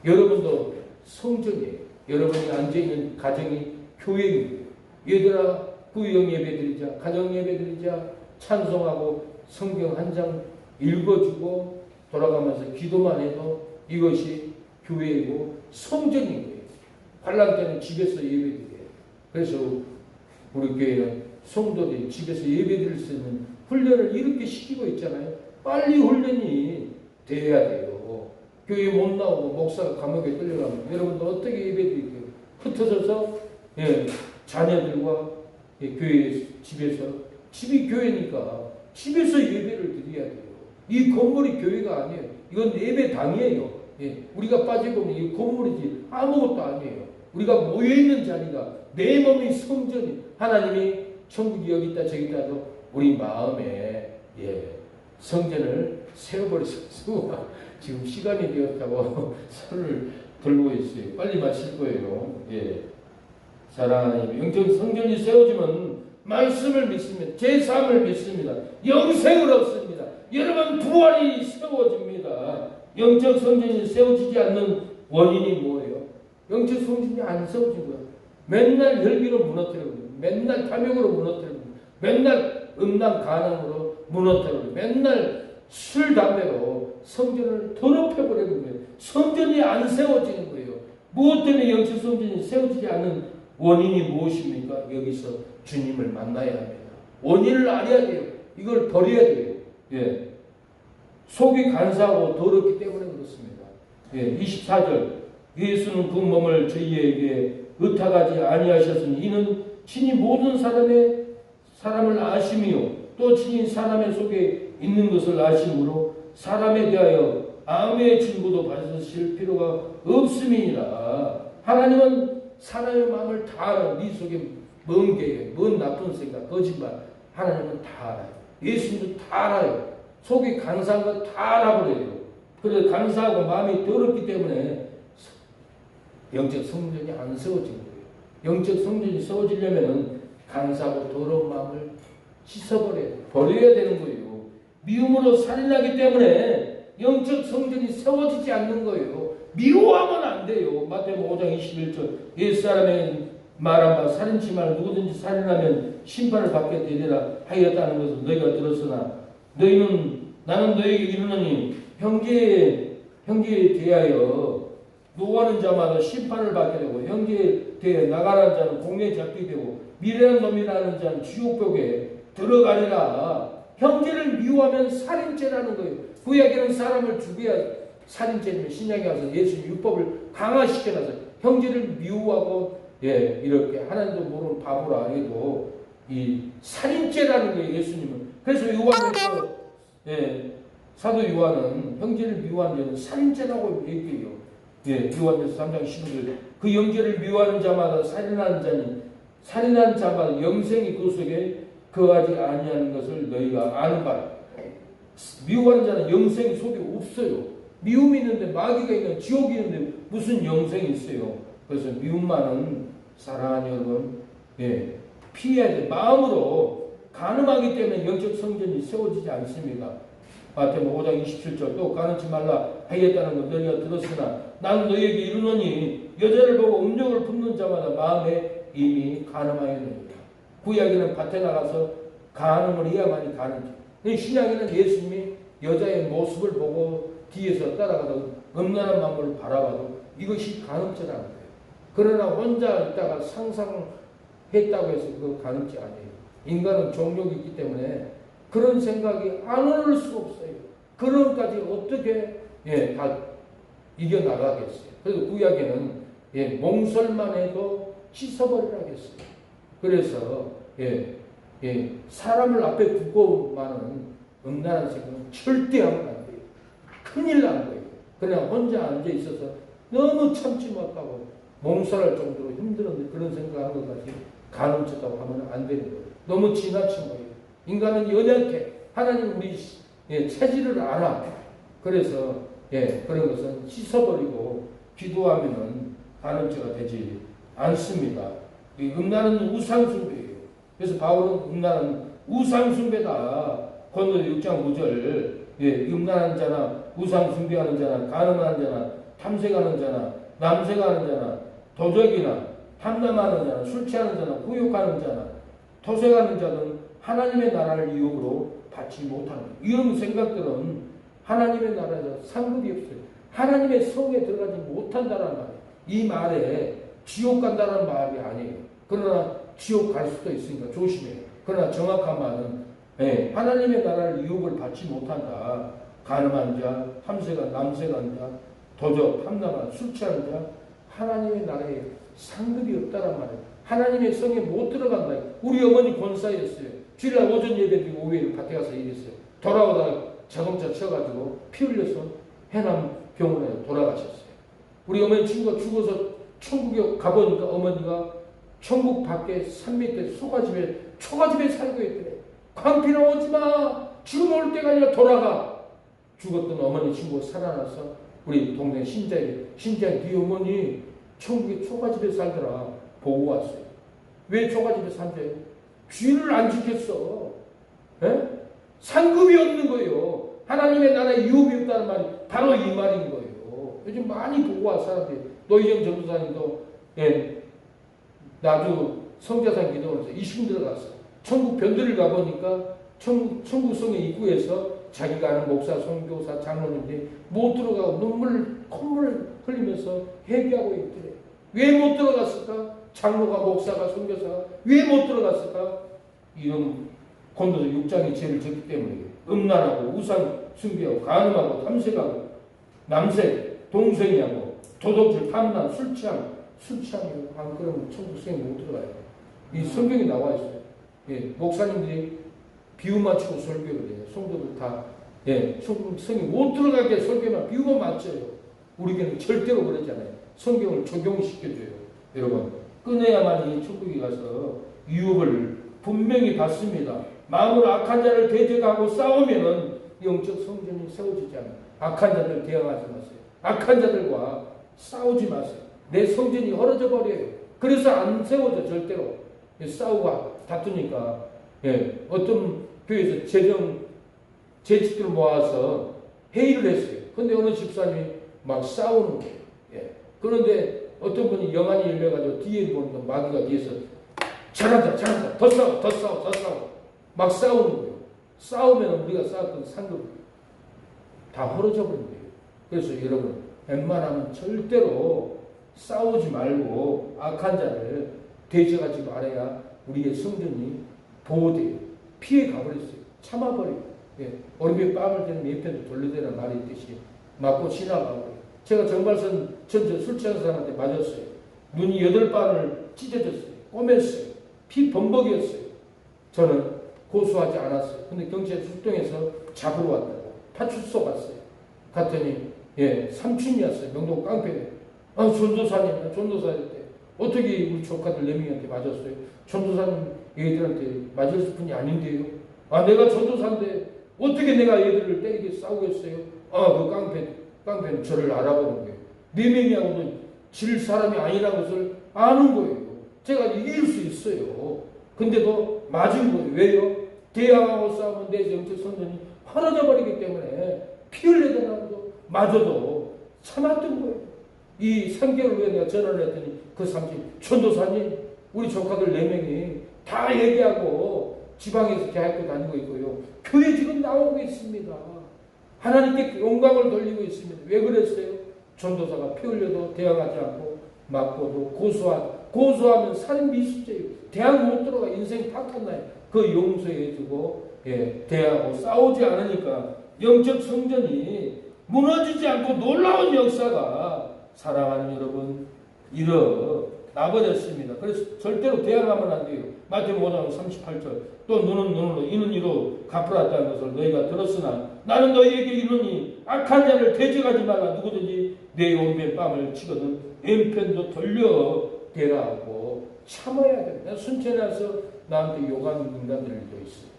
Speaker 1: 여러분도 성전이에요. 여러분이 앉아있는 가정이 교회입니다. 얘들아, 구역 예배 드리자, 가정 예배 드리자, 찬송하고 성경 한 장 읽어주고 돌아가면서 기도만 해도 이것이 교회이고 성전인 거예요. 환난 때는 집에서 예배 드려요. 그래서 우리 교회는 성도들이 집에서 예배 드릴 수 있는 훈련을 이렇게 시키고 있잖아요. 빨리 훈련이 돼야 돼요. 교회 못 나오고 목사가 감옥에 끌려가면 여러분도 어떻게 예배 드릴게요? 흩어져서 자녀들과 교회 집에서, 집이 교회니까 집에서 예배를 드려야 돼요. 이 건물이 교회가 아니에요. 이건 예배당이에요. 우리가 빠져보면 이 건물이지 아무것도 아니에요. 우리가 모여있는 자리가 내 몸이 성전이, 하나님이 천국이 여기 있다 저기 있다도 우리 마음에 성전을 세워버리셨어. 지금 시간이 되었다고 손을 들고 있어요. 빨리 마칠 거예요. 사랑하는 영적 성전이 세워지면 말씀을 믿습니다. 제3을 믿습니다. 영생을 얻습니다. 여러분, 부활이 세워집니다. 영적 성전이 세워지지 않는 원인이 뭐예요? 영적 성전이 안 세워진 거예요. 맨날 혈기로 무너뜨리고, 맨날 탐욕으로 무너뜨리고, 맨날 음란 간음으로 무너뜨리고, 맨날 술 담배로 성전을 더럽혀버리는 거예요. 성전이 안 세워지는 거예요. 무엇 때문에 영적 성전이 세워지지 않는 원인이 무엇입니까? 여기서 주님을 만나야 합니다. 원인을 알아야 돼요. 이걸 버려야 돼요. 속이 간사하고 더럽기 때문에 그렇습니다. 24절. 예수는 그 몸을 저희에게 의탁하지 아니하셨으니 이는 친히 모든 사람을 아심이요 또 친히 사람의 속에 있는 것을 아심으로 사람에 대하여 아무의 증거도 받으실 필요가 없음이니라. 하나님은 사람의 마음을 다 알아요. 네 속에 뭔 계획, 뭔 나쁜 생각, 거짓말, 하나님은 다 알아요. 예수님도 다 알아요. 속이 간사한 거 다 알아버려요. 그래서 간사하고 마음이 더럽기 때문에 영적 성전이 안 세워진 거예요. 영적 성전이 세워지려면 간사하고 더러운 마음을 버려야 되는 거예요. 미움으로 살인하기 때문에 영적 성전이 세워지지 않는 거예요. 미워하면 안 돼요. 마태복음 5장 21절. 옛사람의 말한 바 살인치 말고 누구든지 살인하면 심판을 받게 되리라 하였다는 것을 너희가 들었으나 나는 너희에게 이르노니 형제에 대하여 노하는 자마다 심판을 받게 되고 형제에 대해 나가는 자는 공에 잡히게 되고 미련한 놈이라는 자는 지옥벽에 들어가리라. 형제를 미워하면 살인죄라는 거예요. 구약에는 사람을 죽여야 살인죄면 신약에 와서 예수님 율법을 강화시켜놔서 형제를 미워하고 이렇게 하나님도 모르는 바보라 해도 이 살인죄라는 거예요. 예수님은. 그래서 요한에서 사도 요한은 형제를 미워하는 자는 살인죄라고 얘기해요. 요한에서 3장 15절 그 형제를 미워하는 자마다 살인하는 자니 살인한 자마다 영생이 그 속에 거하지 아니하는 것을 너희가 아는 바라. 미워하는 자는 영생이 속에 없어요. 미움이 있는데 마귀가 있는 지옥이 있는데 무슨 영생이 있어요. 그래서 미움만은 사랑하는 여러분, 피해야 돼. 마음으로 간음하기 때문에 영적 성전이 세워지지 않습니다. 마태복음 5장 27절 또 간음치 말라 하겠다는 것 너희가 들었으나 나는 너희에게 이르노니 여자를 보고 음욕을 품는 자마다 마음에 이미 간음하였느니라. 구약에는 밭에 나가서 간음을 해야만이 간음이죠. 신약에는 예수님이 여자의 모습을 보고 뒤에서 따라가다 음란한 마음을 바라봐도 이것이 간음죄라는 거예요. 그러나 혼자 있다가 상상했다고 해서 그거 간음죄 아니에요. 인간은 종욕이 있기 때문에 그런 생각이 안 오를 수가 없어요. 그런까지 어떻게 다 이겨나가겠어요. 그래서 구약에는 몽설만 해도 씻어버리라고 했어요. 그래서 사람을 앞에 두고만은 음란한 생각은 절대 하면 안 돼요. 큰일 나는 거예요. 그냥 혼자 앉아 있어서 너무 참지 못하고 몽설할 정도로 힘들었는데 그런 생각하는 것까지 간음죄다고 하면 안 되는 거예요. 너무 지나친 거예요. 인간은 연약해. 하나님 우리 체질을 알아. 그래서 그런 것은 씻어버리고 기도하면은 간음죄가 되지 않습니다. 음란은 우상숭배예요. 그래서 바울은 음란은 우상숭배다. 고린도서 6장 9절 음란한 자나 우상숭배하는 자나 간음하는 자나 탐색하는 자나 남색하는 자나 도적이나 탐남하는 자나 술 취하는 자나 후욕하는 자나 토색하는 자는 하나님의 나라를 유혹으로 받지 못하는 거예요. 이런 생각들은 하나님의 나라에서 상급이 없어요. 하나님의 성에 들어가지 못한다는 말이에요. 이 말에 지옥 간다는 말이 아니에요. 그러나 지옥 갈 수도 있으니까 조심해요. 그러나 정확한 말은 하나님의 나라를 유혹을 받지 못한다. 간음한 자, 탐색한 남색한 자, 도적, 탐남한 술 취하는 자 하나님의 나라에 상급이 없다는 말이에요. 하나님의 성에 못 들어간다. 우리 어머니 권사였어요. 주일날 오전 예배드리고 오후에 밭에 가서 일했어요. 돌아오다가 자동차 쳐가지고 피 흘려서 해남 병원에 돌아가셨어요. 우리 어머니 친구가 죽어서 천국에 가보니까 어머니가 천국 밖에 산 밑에 초가집에 살고 있더래. 광피나 오지마. 지금 올 때가 아니라 돌아가. 죽었던 어머니 친구가 살아나서 우리 동네 신자에게 네 어머니 천국에 초가집에 살더라. 보고 왔어요. 왜 초가집에 산대요? 주인을 안 지켰어. 상급이 없는 거예요. 하나님의 나라에 유업이 없다는 말이 바로 이 말인 거예요. 요즘 많이 보고 와 사람들이. 노희정 전도사님도 나주 성자산 기도원에서 이심 들어갔어. 천국 변두리를 가보니까 천국성의 입구에서 자기가 아는 목사, 선교사, 장로님들이 못 들어가고 콧물을 흘리면서 회개하고 있더래. 왜 못 들어갔을까? 장로가, 목사가, 선교사가 왜 못 들어갔을까? 이런 고린도서 6장이 죄를 졌기 때문이에요. 음란하고 우상 숭배하고 간음하고 탐색하고 남색, 동성애하고 도덕질, 탐남, 술 취함 안 그러면 천국성에 못 들어가요. 이 성경에 나와 있어요. 목사님들이 비유 맞추고 설교를 해요. 성도들 다 천국성에 못 들어가게 설교만 비유만 맞춰요. 우리 교회는 절대로 그러지 않아요. 성경을 적용시켜줘요. 여러분 끊어야만이 천국에 가서 유업을 분명히 받습니다. 마음으로 악한 자를 대적하고 싸우면은 영적 성전이 세워지지 않아요. 악한 자들 대항하지 마세요. 악한 자들과 싸우지 마세요. 내 성전이 헐어져 버려요. 그래서 안 세워져 절대로. 싸우고 다투니까 어떤 교회에서 재직들을 모아서 회의를 했어요. 근데 어느 집사님이 막 싸우는 거예요. 그런데 어떤 분이 영안이 열려가지고 뒤에 보니까 마귀가 뒤에서 잘한다 더 싸워 막 싸우는 거예요. 싸우면 우리가 쌓았던 상급 다 헐어져 버린 거예요. 그래서 여러분 웬만하면 절대로 싸우지 말고 악한 자를 대적하지 말아야 우리의 성전이 보호돼요. 피해 가버렸어요. 참아버려요. 어리에 뺨을 대는 예편도 돌려대는 말이 있듯이 맞고 지나가버려요. 제가 정발선 전체 술 취한 사람한테 맞았어요. 눈이 8반을 찢어졌어요. 꼬맸어요. 피 범벅이었어요. 저는 고소하지 않았어요. 근데 경찰 출동해서 잡으러 왔다고. 파출소 갔어요. 갔더니 삼촌이었어요. 명동 깡패에. 전도사님, 전도사였대. 어떻게 우리 조카들 4명한테 맞았어요? 전도사님 애들한테 맞을 뿐이 아닌데요. 아, 내가 전도사인데 어떻게 내가 애들을 때리게 싸우겠어요? 아, 그 깡패는 저를 알아보는 거예요. 4명이하고는 질 사람이 아니라는 것을 아는 거예요. 제가 이길 수 있어요. 근데도 맞은 거예요. 왜요? 대항하고 싸우면 내 영적 선전이 화나져 버리기 때문에 피 흘리더라도 맞아도 참았던 거예요. 이 3개월 후에 내가 전화를 했더니 그 삼촌, 전도사님, 우리 조카들 4명이 다 얘기하고 지방에서 대학교 다니고 있고요. 교회 지금 나오고 있습니다. 하나님께 영광을 돌리고 있습니다. 왜 그랬어요? 전도사가 피 흘려도 대항하지 않고 맞고도 고소하면 살인 미수죄예요. 대학 못 들어가 인생 파탄나요. 그 용서해주고 대하고 싸우지 않으니까 영적 성전이 무너지지 않고 놀라운 역사가 사랑하는 여러분 일어나버렸습니다. 그래서 절대로 대항하면 안 돼요. 마태복음 5장 38절 또 눈은 눈으로 이는 이로 갚으라는 것을 너희가 들었으나 나는 너희에게 이르니 악한 자를 대적하지 말라. 누구든지 내 오른편 뺨을 치거든 왼편도 돌려 대라하고 참아야 됩니다. 순천에 와서 나한테 욕하는 인간들도 있어요.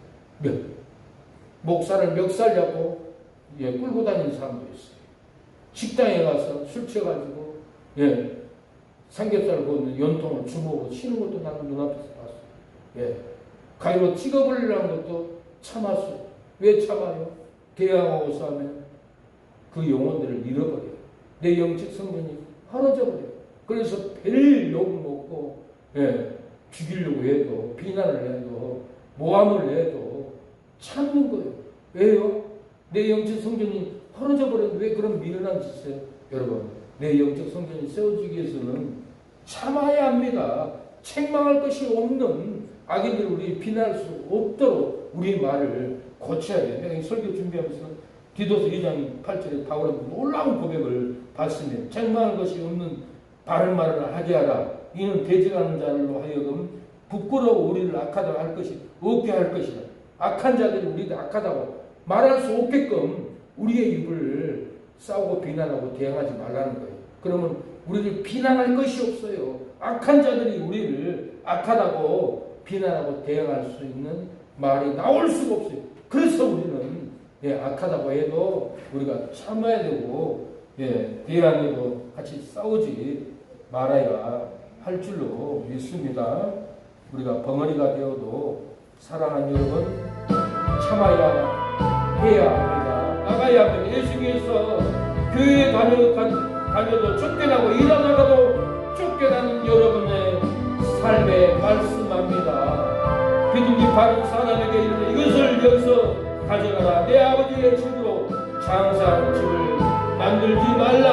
Speaker 1: 목사를 멱살 잡고 끌고 다니는 사람도 있어요. 식당에 가서 술 취해가지고 삼겹살 구우는 연통을 주먹으로 치는 것도 나는 눈앞에서 봤어요. 가위로 찍어버리려는 것도 참았어요. 왜 참아요? 대항하고 싸우면 그 영혼들을 잃어버려요. 내 영적 성분이 헐어져버려요. 그래서 배를 욕을 먹고 죽이려고 해도 비난을 해도 모함을 해도 참는 거예요. 왜요? 내 영적 성전이 헐어져 버렸는데 왜 그런 미련한 짓을 해요? 여러분, 내 영적 성전이 세워지기 위해서는 참아야 합니다. 책망할 것이 없는 악인들 우리 비난할 수 없도록 우리 말을 고쳐야 돼요. 내가 이 설교 준비하면서 디도서 2장 8절에 바울은 놀라운 고백을 받습니다. 책망할 것이 없는 바른 말을 하게 하라. 이는 대적하는 자들로 하여금 부끄러워 우리를 악하다고 할 것이 없게 할 것이다. 악한 자들이 우리를 악하다고 말할 수 없게끔 우리의 입을 싸우고 비난하고 대항하지 말라는 거예요. 그러면 우리를 비난할 것이 없어요. 악한 자들이 우리를 악하다고 비난하고 대항할 수 있는 말이 나올 수가 없어요. 그래서 우리는 악하다고 해도 우리가 참아야 되고 대항해도 같이 싸우지 말아야 할 줄로 믿습니다. 우리가 벙어리가 되어도 사랑하는 여러분 참아야 해야 합니다. 나가야 합니다. 예수께서 교회에 다녀도 쫓겨나고 일하다가도 쫓겨나는 여러분의 삶에 말씀합니다. 비둘기 바른 사람에게 이르되 이것을 여기서 가져가라. 내 아버지의 집으로 장사하는 집을 만들지 말라.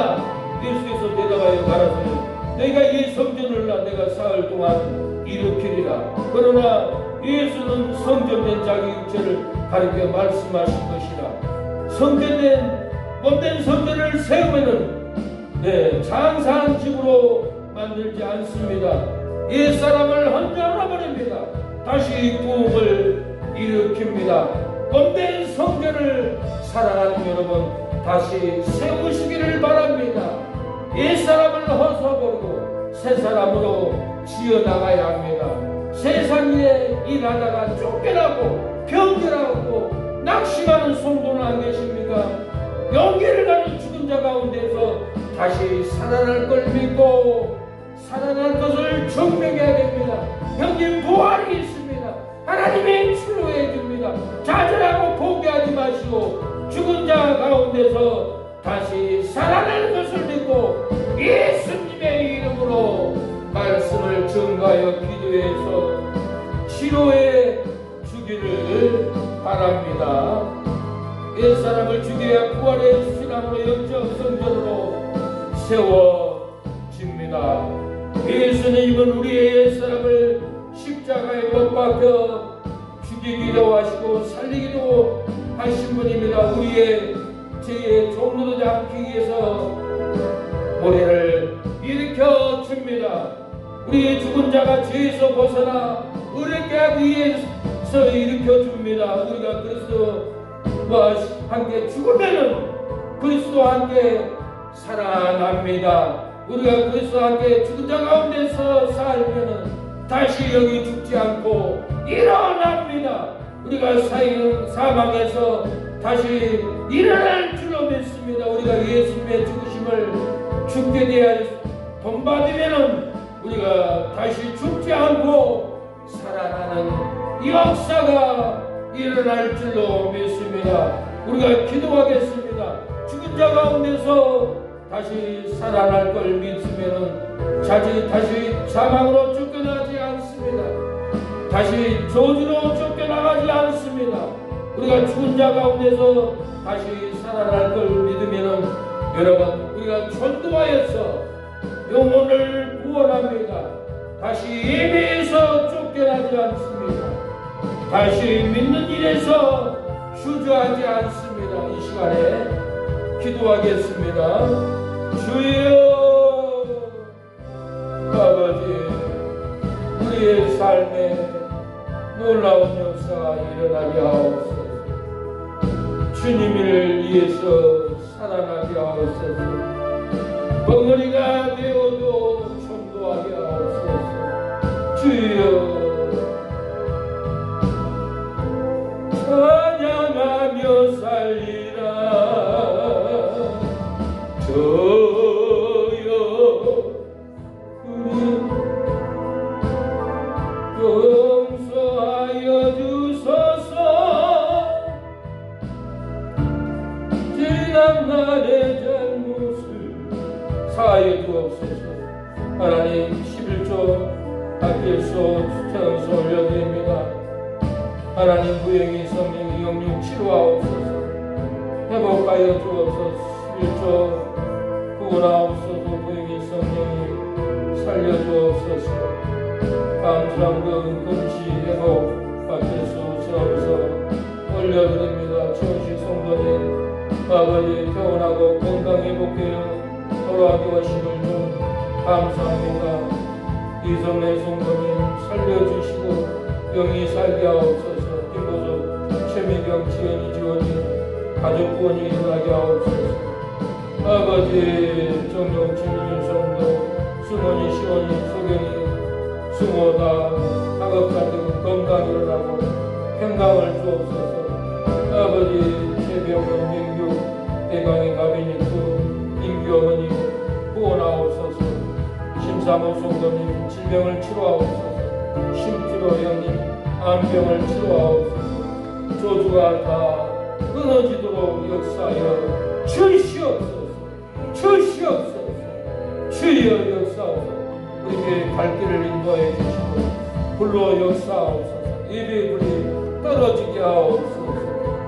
Speaker 1: 예수께서 대답하여 가라사대 내가 이 성전을 내가 사흘 동안 일으키리라. 그러나 예수는 성전된 자기 육체를 가리켜 말씀하신 것이라. 성전된 몸된 성전을 세우면은 장사한 집으로 만들지 않습니다. 옛사람을 헌정하라 버립니다. 다시 부흥을 일으킵니다. 몸된 성전을 사랑하는 여러분 다시 세우시기를 바랍니다. 옛사람을 허수아버리고 새사람으로 지어나가야 합니다. 세상에 일하다가 쫓겨나고 병들하고 낙심하는 성도는 안 계십니까? 영계를 가는 죽은 자 가운데서 다시 살아날 걸 믿고 살아날 것을 증명해야 됩니다. 형님 부활이 있습니다. 하나님이 치료해 줍니다. 좌절하고 포기하지 마시고 죽은 자 가운데서 다시 살아날 것을 믿고 예수님의 이름으로 말씀을 증거하여 기도해서 치료해 주기를 바랍니다. 옛사람을 죽여야 부활의 신앙으로 영적 성전으로 세워집니다. 예수님은 우리의 옛사람을 십자가에 못 박혀 죽이기도 하시고 살리기도 하신 분입니다. 우리의 죄의 종로되지 않기 위해서 모래를 일으켜 줍니다. 우리의 죽은 자가 죄에서 벗어나 의롭게 하기 위해서 일으켜 줍니다. 우리가 그리스도와 함께 죽으면은 그리스도와 함께 살아납니다. 우리가 그리스도와 함께 죽은 자 가운데서 살면은 다시 여기 죽지 않고 일어납니다. 우리가 사망에서 다시 일어날 줄로 믿습니다. 우리가 예수님의 죽으심을 죽게 대하여 본받으면은 우리가 다시 죽지 않고 살아나는 역사가 일어날 줄로 믿습니다. 우리가 기도하겠습니다. 죽은 자 가운데서 다시 살아날 걸 믿으면은 다시 사망으로 쫓겨나지 않습니다. 다시 저주로 쫓겨나가지 않습니다. 우리가 죽은 자 가운데서 다시 살아날 걸 믿으면은 여러분 우리가 전도하여서 영혼을 구원합니다. 다시 예배에서 쫓겨나지 않습니다. 다시 믿는 일에서 주저하지 않습니다. 이 시간에 기도하겠습니다. 주여 아버지, 우리의 삶에 놀라운 역사가 일어나게 하옵소서. 주님을 위해서 살아나게 하옵소서. 벙어리가 되어도 전도하게 하옵소서. 주여 찬양하며 살리라. 저여 우리 용서하여 주소서. 지난날의 잘못을 사하여 주옵소서. 하나님 11조 앞에서 추천서 올려드립니다. 하나님 부행이 성령 영육 치료하옵소서. 회복하여 주옵소서. 11조 구원하옵소서. 부행이 성령이 살려주옵소서. 감사함과 금시 회복 앞에서 주옵소서 올려드립니다. 천식 성도님 아버지 태어나고 건강 회복되어 돌아가게 하심을 좀 감사합니다. 이성래 성도님 살려주시고 영이 살게 하옵소서. 김보석 최미경 지연이 지원이 가족 구원이 일어나게 하옵소서. 아버지 정용 최민준 성도 승원이 시원이 소경이 승호다 학업가정 건강 일어나고 평강을 주옵소서. 아버지 최병원 민규 대강의 가비니트 임규 어머니 구원하옵소서. 심사모 성도님 질병을 치료하옵소서. 심주로 형님 암병을 치료하옵소서. 조주가 다 끊어지도록 역사하여 주시옵소서. 주시옵소서. 주여 역사하옵소서. 우리에게 갈 길을 인도하여 주시고 불로 역사하옵소서. 예배의 불이 떨어지게 하옵소서.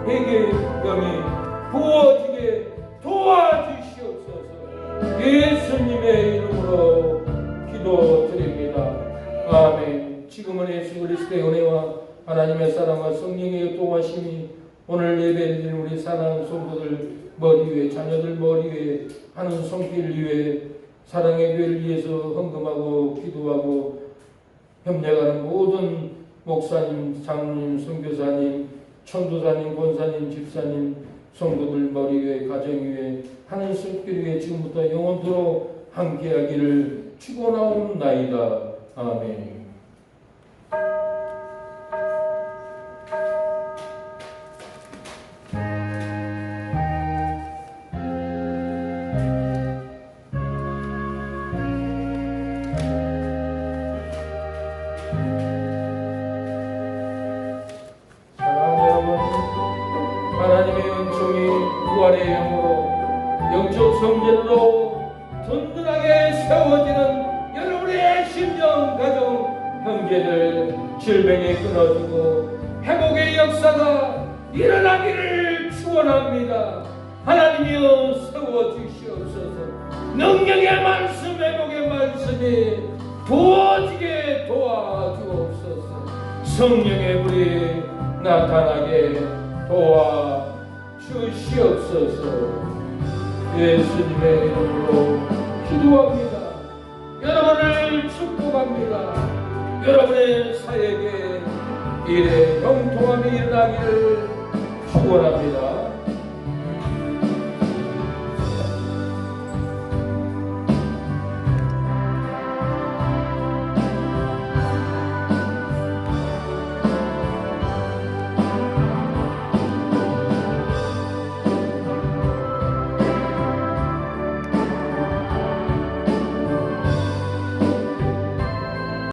Speaker 1: 회개의 병이 부어지게 도와주시옵소서. 예수님의 이름으로 기도드립니다. 아멘. 지금은 예수 그리스도의 은혜와 하나님의 사랑과 성령의 동하심이 오늘 예배드린 우리 사랑하는 성도들 머리 위에 자녀들 머리 위에 하는 손길 위에 사랑의 교회를 위해서 헌금하고 기도하고 협력하는 모든 목사님, 장로님, 선교사님, 천도사님, 권사님, 집사님, 성도들 머리 위에 가정 위에 하는 손길 위에 지금부터 영원토록 함께하기를 축원하옵나이다. 아멘. 성전으로 든든하게 세워지는 여러분의 심령, 가정, 형제들 질병이 끊어지고 회복의 역사가 일어나기를 축원합니다. 하나님이여 세워주시옵소서. 능력의 말씀, 회복의 말씀이 부어지게 도와주옵소서. 성령의 불이 나타나게 도와주시옵소서. 예수님의 이름으로 기도합니다. 여러분을 축복합니다. 여러분의 사역에 일에 형통함이 일어나기를 축원합니다.